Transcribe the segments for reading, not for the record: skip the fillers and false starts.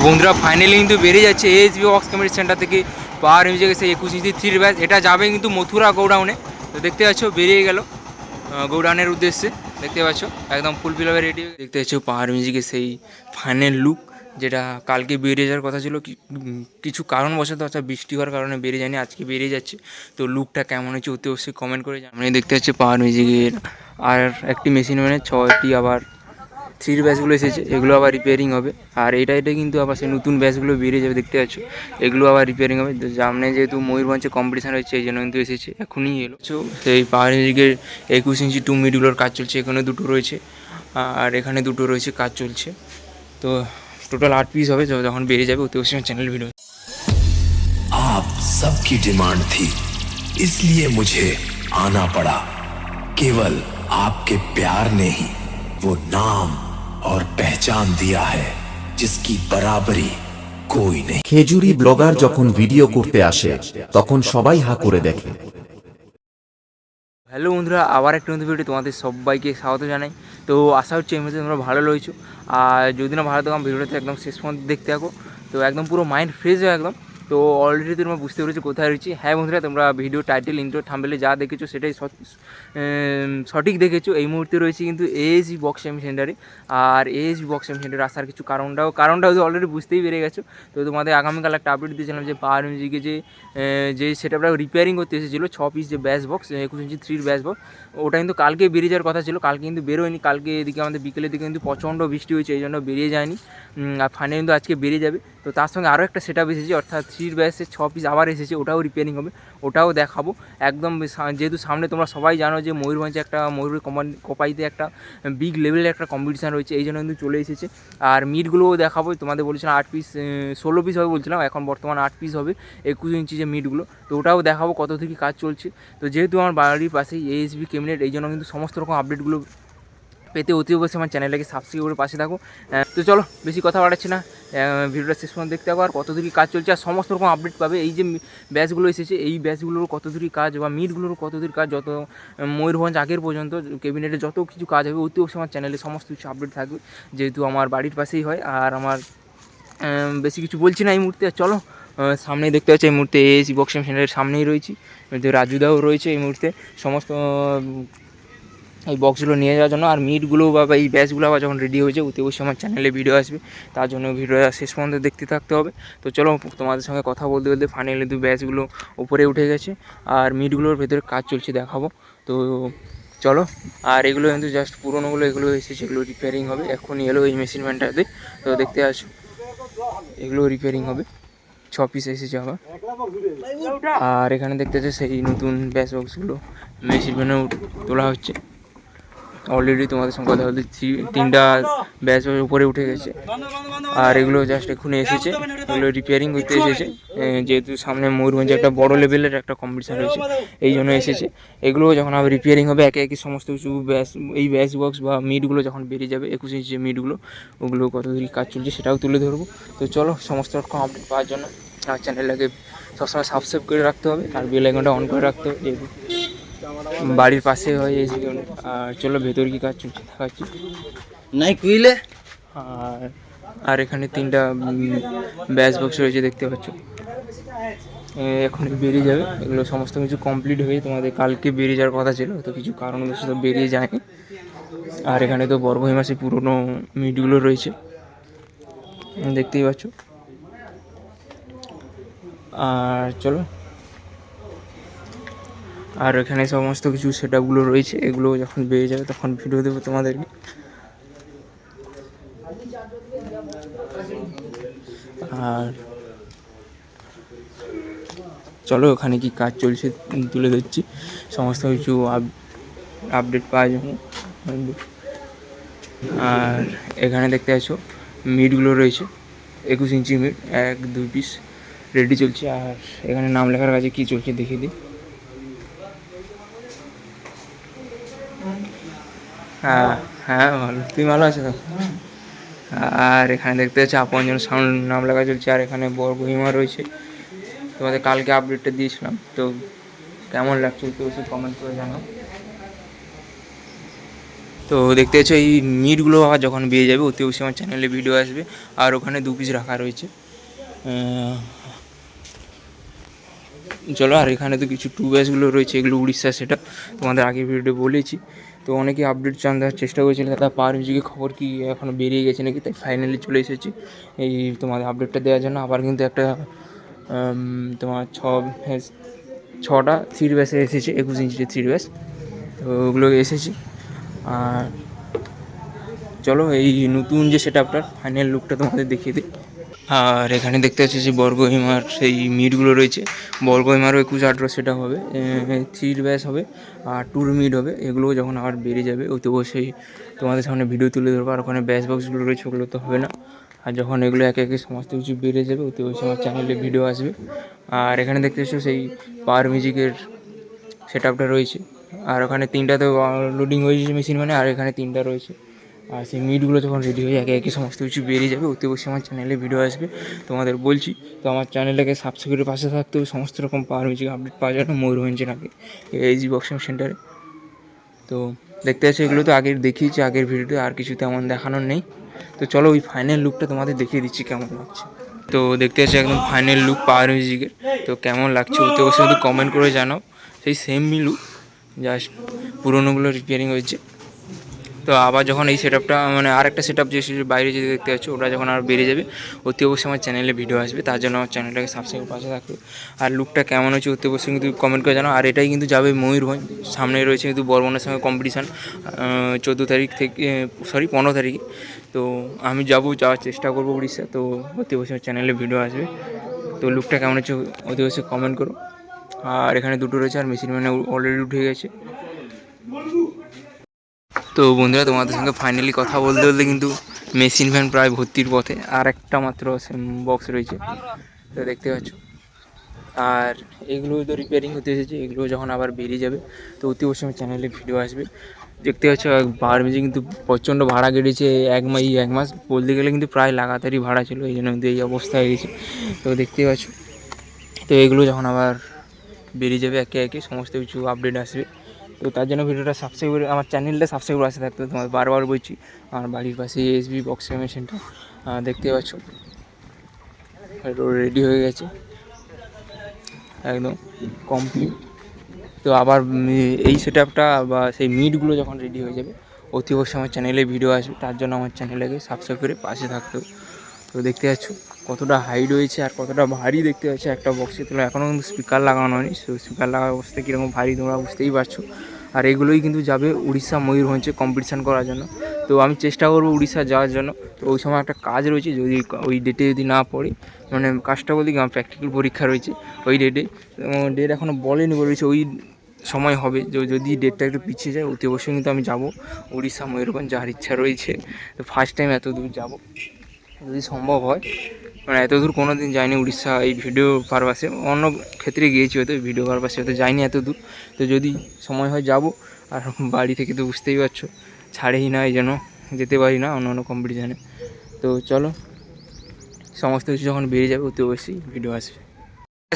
বন্ধুরা ফাইনালি কিন্তু বেরিয়ে যাচ্ছে এএসবি বক্স কমিউনিটি সেন্টার থেকে পাওয়ার মিউজিকের সেই 21 ইঞ্চি 3 ব্যাচ। এটা যাবে কিন্তু মথুরা গোডাউনে। তো দেখতে পাচ্ছ বেরিয়ে গেল গোডাউনের উদ্দেশ্যে। দেখতে পাচ্ছ একদম ফুল ফিলভাবে রেডি। দেখতে পাচ্ছ পাওয়ার মিউজিকের সেই ফাইনাল লুক, যেটা কালকে বেরিয়ে যাওয়ার কথা ছিল, কিছু কারণবশত অর্থাৎ বৃষ্টি হওয়ার কারণে বেরিয়ে যায়নি, আজকে বেরিয়ে যাচ্ছে। তো লুকটা কেমন হচ্ছে অতি অবশ্যই কমেন্ট করে জানাবেন। দেখতে পাচ্ছি পাওয়ার মিউজিকের আর একটি মেশিন মানে 6টি আবার 3 ব্যাচগুলো এসেছে, এগুলো আবার রিপেয়ারিং হবে। আর এটা কিন্তু আবার সেই নতুন ব্যাচগুলো বেরিয়ে যাবে, দেখতে পাচ্ছ এগুলো আবার রিপেয়ারিং হবে। সামনে যেহেতু ময়ূরভঞ্জে কম্পিটিশান রয়েছে এই জন্য কিন্তু এসেছে, এখনই এলো। সেই পাওয়ার মিউজিকের 21 ইঞ্চি 2 মিডগুলোর কাজ চলছে, এখানে দুটো রয়েছে আর এখানে দুটো রয়েছে, কাজ চলছে। তো টোটাল 8 পিস হবে যখন বেরিয়ে যাবে, অতি অবশ্যই চ্যানেল ভিডিও। आप सबकी डिमांड थी, इसलिए मुझे आना पड़ा। केवल आपके प्यार ने ही वो नाम और पहचान दिया है जिसकी बराबरी कोई नहीं। খেজুরি ব্লগার যখন ভিডিও করতে আসে তখন সবাই হা করে দেখে। হ্যালো বন্ধুরা, আবার একটা নতুন ভিডিও তোমাদের সবাইকে স্বাগত জানাই। তো আশা হচ্ছে এই মুহূর্তে তোমরা ভালো রয়েছো। আর যদি না ভালো থাকো ভিডিওতে একদম শেষ পর্যন্ত দেখতে থাকো, তো একদম পুরো মাইন্ড ফ্রেশ হয় একদম। তো অলরেডি তোমরা বুঝতে পেরেছো কোথায় রয়েছি। হ্যাঁ বন্ধুরা, তোমরা ভিডিও টাইটেল ইন্ট্রো থাম্বনেলে যা দেখেছো সেটাই সঠিক দেখেছো। এই মুহূর্তে রয়েছে কিন্তু এএসবি বক্স সেন্টারে। আর এএসবি বক্স সেন্টারে আসার কিছু কারণটাও অলরেডি বুঝতেই পেরে গেছো। তো তোমাদের আগামীকাল একটা আপডেট দিয়েছিলাম যে পাওয়ার মিউজিকে যে সেটআপটা রিপেয়ারিং করতে এসেছিলো 6 পিস যে ব্যাস বক্স 21 ইঞ্চি 3 ব্যাস বক্স, ওটা কিন্তু কালকে বেরিয়ে যাওয়ার কথা ছিল, কালকে কিন্তু বেরোয়নি। কালকে এদিকে আমাদের বিকেলের দিকে কিন্তু প্রচণ্ড বৃষ্টি হয়েছে, এই জন্য বেরিয়ে যায়নি। আর ফাইনালি কিন্তু আজকে বেরিয়ে যাবে। তো তার সঙ্গে আরও একটা সেটআপ এসেছে, অর্থাৎ 3 ব্যাসের 6 পিস আবার এসেছে, ওটাও রিপেয়ারিং হবে, ওটাও দেখাবো একদম। যেহেতু সামনে তোমরা সবাই জানো যে ময়ূরভঞ্জে একটা ময়ূরের কোপাইতে একটা বিগ লেভেলের একটা কম্পিটিশান রয়েছে, এই জন্য কিন্তু চলে এসেছে। আর মিটগুলোও দেখাবো, তোমাদের বলেছিলাম 8 পিস 16 পিস হবে বলছিলাম, এখন বর্তমান 8 পিস হবে 21 ইঞ্চি যে মিটগুলো, তো ওটাও দেখাবো কত থেকে কাজ চলছে। তো যেহেতু আমার বাড়ির পাশেই এএসবি ক্যাবিনেট, এই জন্য কিন্তু সমস্ত রকম আপডেটগুলো পেতে অতি অবশ্যই আমার চ্যানেলটাকে সাবস্ক্রাইব করে পাশে থাকো। তো চলো বেশি কথা বাড়াচ্ছি না, ভিডিওটা শেষ পর্যন্ত দেখতে থাকো আর কত দূর কাজ চলছে আর সমস্ত রকম আপডেট পাবে। এই যে ব্যাচগুলো এসেছে এই ব্যাচগুলোর কত দূর কাজ বা মিটগুলোর কত দূর কাজ, যত ময়ূরভঞ্জ আগের পর্যন্ত ক্যাবিনেটে যত কিছু কাজ হবে অতি অবশ্যই আমার চ্যানেলে সমস্ত কিছু আপডেট থাকবে, যেহেতু আমার বাড়ির পাশেই হয়। আর আমার বেশি কিছু বলছি না এই মুহূর্তে, চলো সামনেই দেখতে পাচ্ছি এই মুহূর্তে এএসবি বক্স সেন্টারের সামনেই রয়েছি, রাজুদাও রয়েছে এই মুহূর্তে সমস্ত এই বক্সগুলো নিয়ে যাওয়ার জন্য। আর মিটগুলো বা এই ব্যাচগুলো আবার যখন রেডি হয়েছে অতি অবশ্যই আমার চ্যানেলে ভিডিও আসবে, তার জন্য ভিডিওটা শেষ পর্যন্ত দেখতে থাকতে হবে। তো চলো তোমাদের সঙ্গে কথা বলতে বলতে ফাইনালি ব্যাচগুলো উপরে উঠে গেছে আর মিটগুলোর ভেতরে কাজ চলছে দেখাবো। তো চলো, আর এগুলো কিন্তু জাস্ট পুরোনোগুলো এগুলো এসেছে, এগুলো রিপেয়ারিং হবে, এখনই এলো এই মেশিন ভ্যানটাতে। তো দেখতে আসো এগুলো রিপেয়ারিং হবে, 6 পিস এসেছে আবার। আর এখানে দেখতে হচ্ছে সেই নতুন ব্যাচ বক্সগুলো মেশিন ভ্যানে তোলা হচ্ছে। অলরেডি তোমাদের সঙ্গে কথা বলতে 3টা ব্যাচ উপরে উঠে গেছে আর এগুলো জাস্ট এক্ষুনি এসেছে, এগুলো রিপেয়ারিং করতে এসেছে। যেহেতু সামনে ময়ূরভঞ্জে একটা বড় লেভেলের একটা কম্পিটিশান রয়েছে এই জন্য এসেছে। এগুলো যখন আবার রিপেয়ারিং হবে একে একে সমস্ত কিছু এই ব্যাচ বক্স বা মিটগুলো যখন বেরিয়ে যাবে 21 ইঞ্চি যে মিটগুলো, ওগুলো কত দূর কাজ চলছে সেটাও তুলে ধরবো। তো চলো সমস্ত রকম আপডেট পাওয়ার জন্য আমার চ্যানেলটাকে সবসময় সাবস্ক্রাইব করে রাখতে হবে আর বেল আইকনটা অন করে রাখতে হবে, যেহেতু বাড়ির পাশে হয় এই। আর চলো ভেতরে কি কাজ চলছে দেখাচ্ছি নাই কুইলে। আর এখানে 3টা ব্যাচ বক্স রয়েছে দেখতে পাচ্ছ, এখন বেরিয়ে যাবে। এগুলো সমস্ত কিছু কমপ্লিট হয়ে তোমাদের কালকে বেরিয়ে যাওয়ার কথা ছিল, তো কিছু কারণবশত বেরিয়ে যায়নি। আর এখানে তো বরভূমি মাসে পুরোনো মিটগুলো রয়েছে দেখতেই পাচ্ছ। আর চলো, আর এখানে সমস্ত কিছু সেটআপগুলো রয়েছে, এগুলো যখন বেরিয়ে যাবে তখন ভিডিও দেবো তোমাদেরকে। আর চলো ওখানে কি কাজ চলছে তুলে ধরছি সমস্ত কিছু আপডেট পাওয়ার জন্য। আর এখানে দেখতে পাচ্ছ মিটগুলো রয়েছে 21 ইঞ্চি মিট 1-2 পিস রেডি চলছে। আর এখানে নাম লেখার কাছে কী চলছে দেখিয়ে দিই। হ্যাঁ হ্যাঁ ভালো, তুমি ভালো আছো তো? আর এখানে দেখতে পাচ্ছি আপনজন সাউন্ড নাম লেখা চলছে। আর এখানে বরগহিমা রয়েছে, তোমাদের কালকে আপডেটটা দিয়েছিলাম, তো কেমন লাগছে একটু বেশি কমেন্ট করে জানাও। তো দেখতে পাচ্ছ এই মিটগুলো আবার যখন বেরিয়ে যাবে অতি অবশ্যই আমার চ্যানেলে ভিডিও আসবে। আর ওখানে 2 পিস রাখা রয়েছে। চলো, আর এখানে তো কিছু টুবেসগুলো রয়েছে, এগুলো উড়িষ্যা, সেটা তোমাদের আগে ভিডিও বলেছি। তো অনেকে আপডেট চান, দেওয়ার চেষ্টা করেছিল দাদা পাওয়ার মিউজিকের খবর কি এখনও বেরিয়ে গেছে নাকি, তাই ফাইনালি চলে এসেছি এই তোমাদের আপডেটটা দেওয়ার জন্য। আবার কিন্তু একটা তোমার 6টা থ্রি ব্যাসে এসেছে, 21 ইঞ্চির থ্রি ব্যাস, তো ওগুলো এসেছে। আর চলো এই নতুন যে সেটআপটার ফাইনাল লুকটা তোমাদের দেখিয়ে দিই। আর এখানে দেখতে পাচ্ছি যে বর্গহিমার সেই মিটগুলো রয়েছে। বর্গহিমারও 21-18 সেটা হবে, থ্রি ব্যাস হবে আর টুর মিট হবে। এগুলো যখন আবার বেরিয়ে যাবে অতি অবশ্যই তোমাদের সামনে ভিডিও তুলে ধরবো। আর ওখানে ব্যাস বক্সগুলো রয়েছে, ওগুলো তো হবে না। আর যখন এগুলো একে একে সমস্ত কিছু বেরিয়ে যাবে অতি অবশ্যই আমার চ্যানেলে ভিডিও আসবে। আর এখানে দেখতে পাচ্ছ সেই পাওয়ার মিউজিকের সেটআপটা রয়েছে। আর ওখানে 3টাতে লোডিং হয়েছে মেশিন, মানে আর এখানে 3টা রয়েছে। আর সেই মিটগুলো যখন রেডি হয়ে একে একে সমস্ত কিছু বেরিয়ে যাবে অতি অবশ্যই আমার চ্যানেলে ভিডিও আসবে, তোমাদের বলছি। তো আমার চ্যানেলটাকে সাবস্ক্রাইবের পাশে থাকতে হবে সমস্ত রকম পাওয়ার মিউজিক আপডেট পাওয়ার জন্য ময়ূরভঞ্জের আগে এইচজি বক্সিং সেন্টারে। তো দেখতে পাচ্ছি এগুলো তো আগের দেখিয়েছি আগের ভিডিওতে, আর কিছু তেমন দেখানোর নেই। তো চলো ওই ফাইনাল লুকটা তোমাদের দেখিয়ে দিচ্ছি কেমন লাগছে। তো দেখতে পাচ্ছি একদম ফাইনাল লুক পাওয়ার মিউজিকের। তো কেমন লাগছে অতি অবশ্যই কিন্তু কমেন্ট করে জানাও। সেই সেম লুক, জাস্ট পুরোনোগুলো রিপেয়ারিং হয়েছে। তো আবার যখন এই সেটআপটা মানে আরেকটা সেটআপ যে বাইরে যেতে দেখতে পাচ্ছ, ওটা যখন আর বেরিয়ে যাবে অতি অবশ্যই আমার চ্যানেলে ভিডিও আসবে। তার জন্য আমার চ্যানেলটাকে সাবস্ক্রাইব পাশে থাকবে। আর লুকটা কেমন হচ্ছে অতি অবশ্যই কিন্তু কমেন্ট করে জানাও। আর এটাই কিন্তু যাবে ময়ূরভঞ্জ, সামনে রয়েছে কিন্তু বর্মনের সঙ্গে কম্পিটিশান 14 তারিখ থেকে, 15 তারিখে। তো আমি যাওয়ার চেষ্টা করবো উড়িষ্যা। তো অতি অবশ্যই চ্যানেলে ভিডিও আসবে। তো লুকটা কেমন হচ্ছে অতি অবশ্যই কমেন্ট করো। আর এখানে 2টো রয়েছে, আর মেশিন মানে অলরেডি উঠে গেছে। তো বন্ধুরা তোমাদের সঙ্গে ফাইনালি কথা বলতে বলতে কিন্তু মেশিন ভ্যান প্রায় ভর্তির পথে, আর একটা মাত্র বক্স রয়েছে, তো দেখতে পাচ্ছ। আর এগুলো তো রিপেয়ারিং হতে এসেছে, এগুলো যখন আবার বেরিয়ে যাবে তো অতি অবশ্যই আমার চ্যানেলে ভিডিও আসবে। দেখতে পাচ্ছ পাওয়ার মিউজিক কিন্তু প্রচণ্ড ভাড়া কেটেছে। এক মাস বলতে গেলে কিন্তু প্রায় লাগাতারই ভাড়া ছিল, এই জন্য কিন্তু এই অবস্থা হয়ে গেছে। তো দেখতেই পাচ্ছ। তো এগুলো যখন আবার বেরিয়ে যাবে একে একে সমস্ত কিছু আপডেট আসবে। তো তার জন্য ভিডিওটা সাবস্ক্রাইব করে আমার চ্যানেলটা সাবস্ক্রাইব করে আসতে থাকতে তোমার বারবার বলছি। আমার বাড়ির পাশে এসবি বক্সিং মেশিনটা দেখতে পাচ্ছ রেডি হয়ে গেছে একদম কমপ্লিট। তো আবার এই সেটআপটা বা সেই মিটগুলো যখন রেডি হয়ে যাবে অতি অবশ্যই আমার চ্যানেলে ভিডিও আসবে। তার জন্য আমার চ্যানেলটাকে সাবস্ক্রাইব করে পাশে থাকতে হবে। তো দেখতে পাচ্ছ কতটা হাইট হয়েছে আর কতটা ভারী দেখতে পাচ্ছ একটা বক্সে। তোলা এখনও কিন্তু স্পিকার লাগানো হয়নি, তো স্পিকার লাগার অবস্থায় কীরকম ভারী তোমরা বুঝতেই পারছো। আর এগুলোই কিন্তু যাবে উড়িষ্যা ময়ূরভঞ্জে কম্পিটিশান করার জন্য। তো আমি চেষ্টা করবো উড়িষ্যা যাওয়ার জন্য। তো ওই সময় একটা কাজ রয়েছে, যদি ওই ডেটে যদি না পড়ে, মানে কাজটা বলতে কি আমার প্র্যাকটিক্যাল পরীক্ষা রয়েছে ওই ডেটে। ডেট এখনও বলেনি, বলেছে ওই সময় হবে। যদি ডেটটা একটু পিছিয়ে যায় অতি অবশ্যই কিন্তু আমি যাবো উড়িষ্যা ময়ূরভঞ্জ, যাওয়ার ইচ্ছা রয়েছে। তো ফার্স্ট টাইম এত দূর যাবো যদি সম্ভব হয়, মানে এত দূর কোনো দিন যাইনি উড়িষ্যা এই ভিডিও পারপাসে। অন্য ক্ষেত্রে গিয়েছি হয়তো, ভিডিও পারপাসে হয়তো যাইনি এত দূর। তো যদি সময় হয় যাব। আর বাড়ি থেকে তো বুঝতেই পারছো ছাড়েই না, এই জন্য যেতে পারি না অন্য কম্পিটিশানে। তো চলো সমস্ত কিছু যখন বেরিয়ে যাবে অতি অবশ্যই ভিডিও আসবে।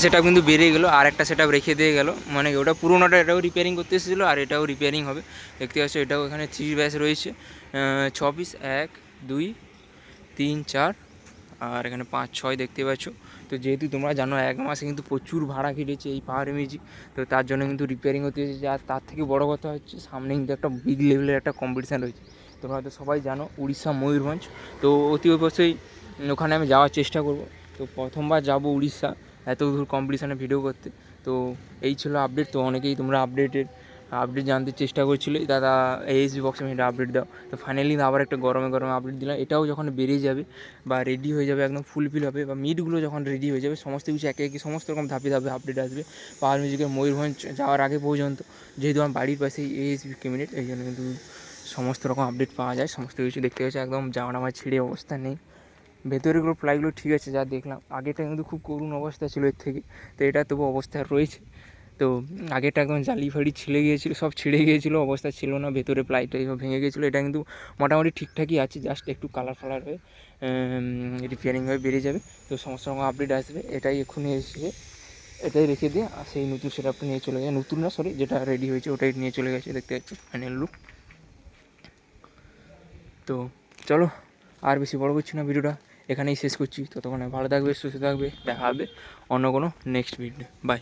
সেটআপ কিন্তু বেরিয়ে গেলো, আর একটা সেটআপ রেখে দিয়ে গেল, মানে ওটা পুরোনোটা এটাও রিপেয়ারিং করতে এসেছিলো আর এটাও রিপেয়ারিং হবে। দেখতে পাচ্ছ এটাও এখানে 3 ব্যাস রয়েছে, 6 পিস, 1 2 3 4 আর এখানে 5 6 দেখতে পাচ্ছ। তো যেহেতু তোমরা জানো 1 মাসে কিন্তু প্রচুর ভাড়া কেটেছে এই পাওয়ার মিউজিক, তো তার জন্য কিন্তু রিপেয়ারিং হতে এসেছে। আর তার থেকে বড় কথা হচ্ছে সামনে কিন্তু একটা বিগ লেভেলের একটা কম্পিটিশান রয়েছে, তোমরা হয়তো সবাই জানো, উড়িষ্যা ময়ূরভঞ্জ। তো অতি অবশ্যই ওখানে আমি যাওয়ার চেষ্টা করব। তো প্রথমবার যাব উড়িষ্যা এত দূর কম্পিটিশানে ভিডিও করতে। তো এই ছিল আপডেট। তো অনেকেই তোমরা আপডেট জানতে চেষ্টা করছিলে, দাদা এএসবি বক্সে এটা আপডেট দাও। তো ফাইনালি আবার একটা গরমে আপডেট দিলাম। এটাও যখন বেরিয়ে যাবে বা রেডি হয়ে যাবে একদম ফুলফিল হবে, বা মিটগুলো যখন রেডি হয়ে যাবে সমস্ত কিছু একে একে সমস্ত রকম ধাপে আপডেট আসবে পাওয়ার মিউজিকের ময়ূরভঞ্জ যাওয়ার আগে পর্যন্ত। যেহেতু আমার বাড়ির পাশেই এএসবি ক্যাবিনেট, এই জন্য কিন্তু সমস্ত রকম আপডেট পাওয়া যায়। সমস্ত কিছু দেখতে পাচ্ছি একদম জামা আমার ছিঁড়ে অবস্থা নেই। ভেতরেগুলো প্লাইগুলো ঠিক আছে যা দেখলাম, আগেটা কিন্তু খুব করুণ অবস্থা ছিল এর থেকে। তো এটা তবু অবস্থা রয়েছে। তো আগেটা একদম জালি ফাড়ি ছিঁড়ে গিয়েছিলো, সব ছিঁড়ে গিয়েছিলো, অবস্থা ছিল না, ভেতরে প্লাইটা ভেঙে গিয়েছিলো। এটা কিন্তু মোটামুটি ঠিকঠাকই আছে, জাস্ট একটু কালার হয়ে রিপেয়ারিং হয়ে বেরিয়ে যাবে। তো সমস্ত রকম আপডেট আসবে। এটাই এক্ষুনি এসে এটাই রেখে দিয়ে আর সেই নতুন সেটআপটা নিয়ে চলে যায়, নতুন না সরি যেটা রেডি হয়েছে ওটাই নিয়ে চলে গেছে। দেখতে পাচ্ছি ফাইনাল লুক। তো চলো আর বেশি বড় করছি না, ভিডিওটা এখানেই শেষ করছি। ততক্ষণে ভালো থাকবে, সুস্থ থাকবে, দেখা হবে অন্য কোনো নেক্সট ভিডিও। বাই।